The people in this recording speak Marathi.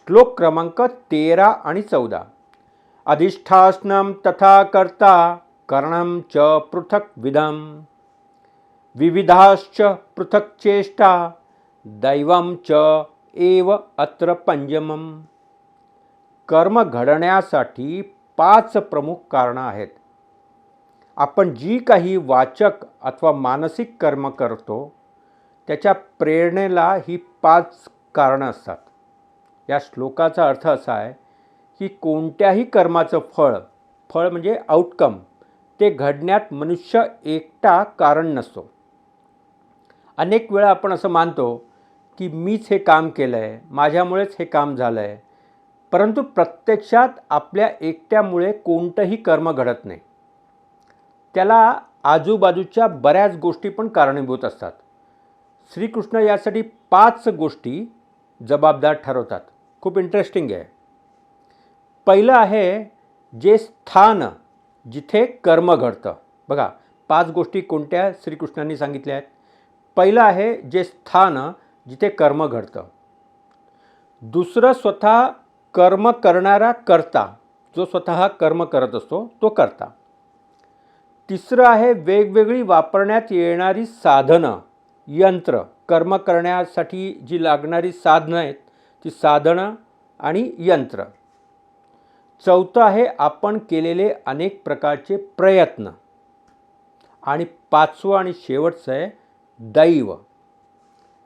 श्लोक क्रमांक 13 आणि 14. अधिष्ठास्नं तथा कर्ता करणं च पृथक् विधम विविधाश्च पृथक् चेष्टा दैवं च एव अत्र पंचमम. कर्म घडण्यासाठी 5 प्रमुख कारणं आहेत. आपण जी काही वाचक अथवा मानसिक कर्म करतो त्याच्या प्रेरणेला ही 5 कारणं असतात. या श्लोकाचा अर्थ असा आहे की कोणत्याही कर्माचं फळ म्हणजे आउटकम ते घडण्यात मनुष्य एकटा कारण नसतो. अनेक वेळा आपण असं मानतो की मीच हे काम केलं आहे, माझ्यामुळेच हे काम झालं आहे, परंतु प्रत्यक्षात आपल्या एकट्यामुळे कोणतंही कर्म घडत नाही. त्याला आजूबाजूच्या बऱ्याच गोष्टी पण कारणीभूत असतात. श्रीकृष्ण यासाठी 5 गोष्टी जबाबदार ठरवतात. खूप इंटरेस्टिंग आहे. पहिलं आहे जे स्थान जिथे कर्म घडतं. बघा 5 गोष्टी कोणत्या श्रीकृष्णांनी सांगितल्या आहेत. पहिलं आहे जे स्थान जिथे कर्म घडतं. दुसरं स्वतः कर्म करणारा कर्ता, जो स्वतः कर्म करत असतो तो कर्ता. तिसरं आहे वेगवेगळी वापरण्यात येणारी साधनं, यंत्र, कर्म करण्यासाठी जी लागणारी साधनं आहेत ती साधनं आणि यंत्र. चौथं आहे आपण केलेले अनेक प्रकारचे प्रयत्न. आणि 5वं आणि शेवटचं आहे दैव,